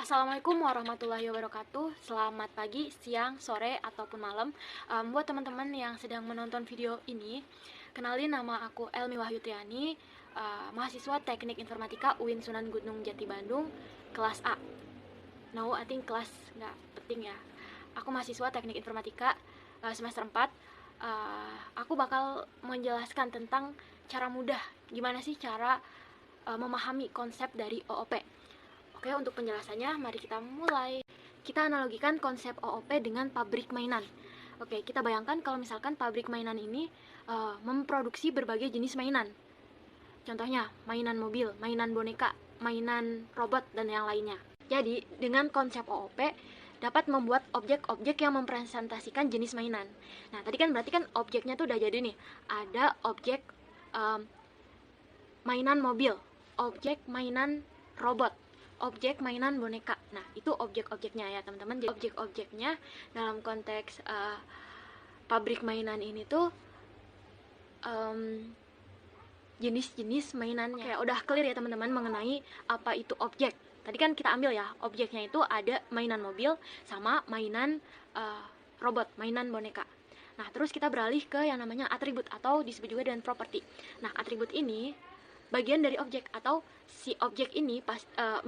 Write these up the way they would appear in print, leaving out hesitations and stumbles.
Assalamualaikum warahmatullahi wabarakatuh. Selamat pagi, siang, sore, ataupun malam. Buat teman-teman yang sedang menonton video ini, kenalin, nama aku Elmi Wahyutriani, mahasiswa Teknik Informatika UIN Sunan Gunung Jati Bandung, kelas A. No, I think kelas nggak penting ya. Aku mahasiswa Teknik Informatika semester 4. Aku bakal menjelaskan tentang cara mudah, gimana sih cara memahami konsep dari OOP. Oke, untuk penjelasannya, mari kita mulai. Kita analogikan konsep OOP dengan pabrik mainan. Oke, kita bayangkan kalau misalkan pabrik mainan ini memproduksi berbagai jenis mainan. Contohnya, mainan mobil, mainan boneka, mainan robot, dan yang lainnya. Jadi, dengan konsep OOP, dapat membuat objek-objek yang mempresentasikan jenis mainan. Nah, tadi kan berarti kan objeknya tuh udah jadi nih. Ada objek mainan mobil, objek mainan robot, objek mainan boneka. Nah, itu objek-objeknya ya teman-teman. Jadi objek-objeknya dalam konteks pabrik mainan ini tuh jenis-jenis mainannya. Oke, udah clear ya teman-teman mengenai apa itu objek. Tadi kan kita ambil ya, objeknya itu ada mainan mobil sama mainan robot, mainan boneka. Nah, terus kita beralih ke yang namanya atribut atau disebut juga dengan properti. Nah, atribut ini bagian dari objek atau si objek ini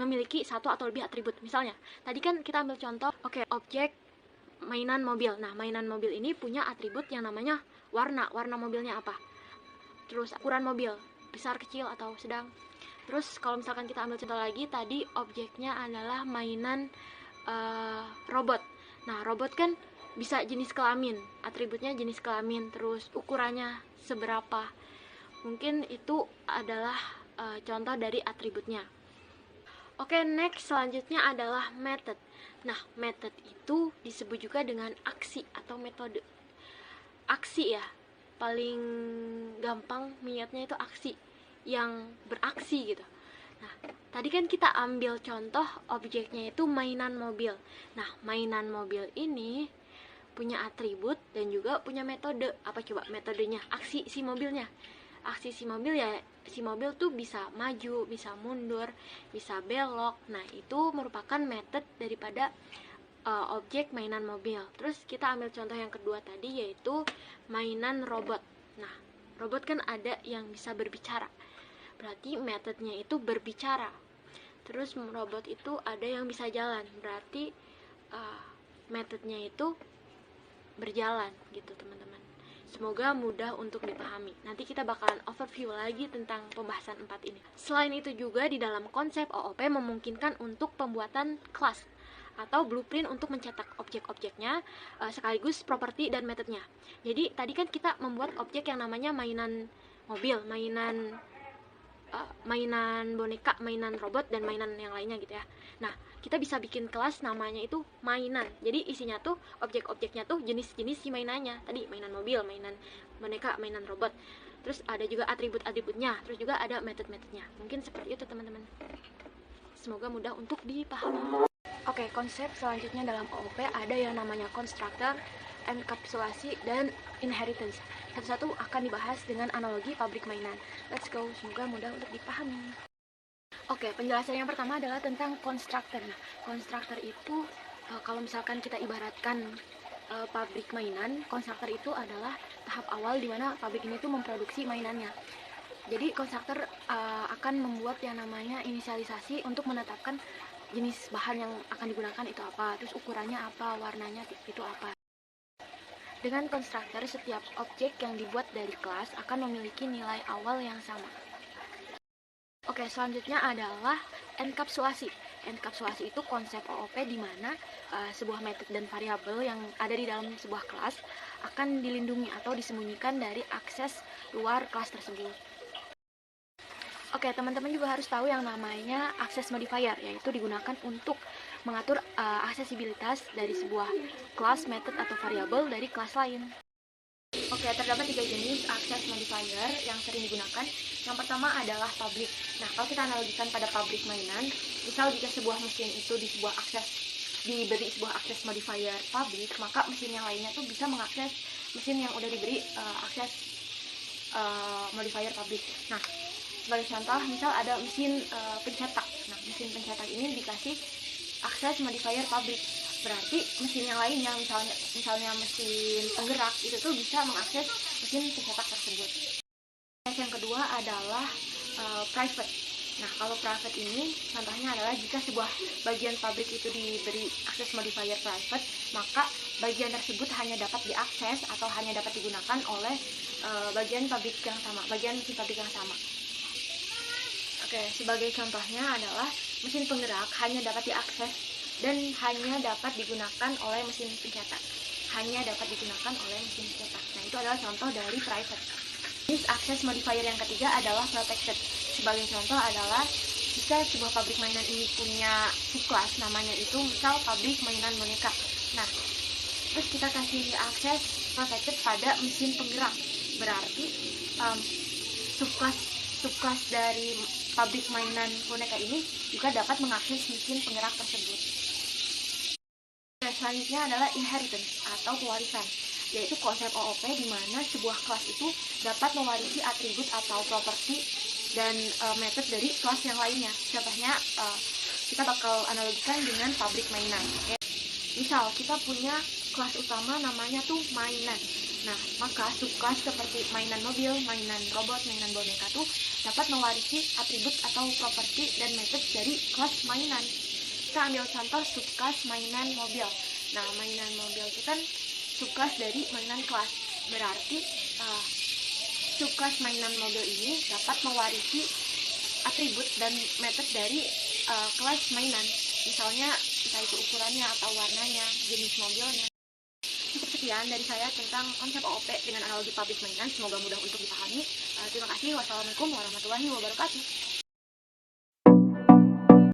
memiliki satu atau lebih atribut. Misalnya, tadi kan kita ambil contoh, objek mainan mobil. Nah, mainan mobil ini punya atribut yang namanya warna. Warna mobilnya apa? Terus ukuran mobil, besar, kecil, atau sedang. Terus kalau misalkan kita ambil contoh lagi, tadi objeknya adalah mainan robot. Nah, robot kan bisa jenis kelamin, atributnya jenis kelamin, terus ukurannya seberapa. Mungkin itu adalah contoh dari atributnya. Oke, next selanjutnya adalah method. Nah, method itu disebut juga dengan aksi atau metode. Aksi ya, paling gampang niatnya itu aksi, yang beraksi gitu. Nah, tadi kan kita ambil contoh objeknya itu mainan mobil. Nah, mainan mobil ini punya atribut dan juga punya metode. Apa coba metodenya? Aksi si mobilnya. Aksi si mobil ya, si mobil tuh bisa maju, bisa mundur, bisa belok. Nah, itu merupakan method daripada objek mainan mobil. Terus kita ambil contoh yang kedua tadi, yaitu mainan robot. Nah, robot kan ada yang bisa berbicara, berarti metodenya itu berbicara. Terus robot itu ada yang bisa jalan, berarti metodenya itu berjalan gitu teman-teman. Semoga mudah untuk dipahami. Nanti kita bakalan overview lagi tentang pembahasan 4 ini. Selain itu juga di dalam konsep OOP memungkinkan untuk pembuatan kelas atau blueprint untuk mencetak objek-objeknya sekaligus properti dan metodenya. Jadi tadi kan kita membuat objek yang namanya mainan mobil, mainan boneka, mainan robot, dan mainan yang lainnya gitu ya. Nah, kita bisa bikin kelas namanya itu mainan. Jadi isinya tuh objek-objeknya tuh jenis-jenis si mainannya. Tadi mainan mobil, mainan boneka, mainan robot. Terus ada juga atribut-atributnya, terus juga ada metode-metodenya. Mungkin seperti itu teman-teman. Semoga mudah untuk dipahami. Oke, konsep selanjutnya dalam OOP ada yang namanya constructor, enkapsulasi, dan inheritance. Satu-satu akan dibahas dengan analogi pabrik mainan. Let's go, semoga mudah untuk dipahami. Oke, penjelasan yang pertama adalah tentang constructor. Nah, constructor itu kalau misalkan kita ibaratkan pabrik mainan, constructor itu adalah tahap awal di mana pabrik ini tuh memproduksi mainannya. Jadi constructor akan membuat yang namanya inisialisasi untuk menetapkan jenis bahan yang akan digunakan itu apa, terus ukurannya apa, warnanya itu apa. Dengan konstruktor, setiap objek yang dibuat dari kelas akan memiliki nilai awal yang sama. Oke, selanjutnya adalah enkapsulasi. Enkapsulasi itu konsep OOP di mana sebuah metode dan variabel yang ada di dalam sebuah kelas akan dilindungi atau disembunyikan dari akses luar kelas tersebut. Oke, teman-teman juga harus tahu yang namanya access modifier, yaitu digunakan untuk mengatur aksesibilitas dari sebuah kelas, method, atau variabel dari kelas lain. Oke, terdapat 3 jenis access modifier yang sering digunakan. Yang pertama adalah public. Nah, kalau kita analogikan pada pabrik mainan, misal jika sebuah mesin itu diberi sebuah access modifier public, maka mesin yang lainnya tuh bisa mengakses mesin yang udah diberi access modifier public. Nah, sebagai contoh, misal ada mesin pencetak. Nah, mesin pencetak ini dikasih akses modifier public. Berarti mesin yang lainnya, misalnya mesin penggerak itu tuh bisa mengakses mesin pencetak tersebut. Yang kedua adalah private. Nah, kalau private ini contohnya adalah jika sebuah bagian pabrik itu diberi akses modifier private, maka bagian tersebut hanya dapat diakses atau hanya dapat digunakan oleh bagian pabrik yang sama, bagian mesin pabrik yang sama. Oke, sebagai contohnya adalah mesin penggerak hanya dapat diakses dan hanya dapat digunakan oleh mesin pencetak. Hanya dapat digunakan oleh mesin pencetak. Nah, itu adalah contoh dari private. Jenis akses modifier yang ketiga adalah protected. Sebagai contoh adalah jika sebuah pabrik mainan ini punya subclass, namanya itu misal pabrik mainan boneka. Nah, terus kita kasih akses protected pada mesin penggerak. Berarti subclass dari pabrik mainan boneka ini juga dapat mengakses mesin penggerak tersebut. Selanjutnya adalah inheritance atau pewarisan, yaitu konsep OOP di mana sebuah kelas itu dapat mewarisi atribut atau properti dan metode dari kelas yang lainnya. Contohnya kita bakal analogikan dengan pabrik mainan. Okay? Misal kita punya kelas utama namanya tuh mainan. Nah, maka subkelas seperti mainan mobil, mainan robot, mainan boneka tuh dapat mewarisi atribut atau properti dan metode dari kelas mainan. Kita ambil contoh subkelas mainan mobil. Nah, mainan mobil itu kan subkelas dari mainan kelas. Berarti subkelas mainan mobil ini dapat mewarisi atribut dan metode dari kelas mainan. Misalnya entah itu ukurannya atau warnanya, jenis mobilnya. Cukup sekian dari saya tentang konsep OOP dengan analogi pabrik mainan. Semoga mudah untuk dipahami. Terima kasih. Wassalamualaikum warahmatullahi wabarakatuh.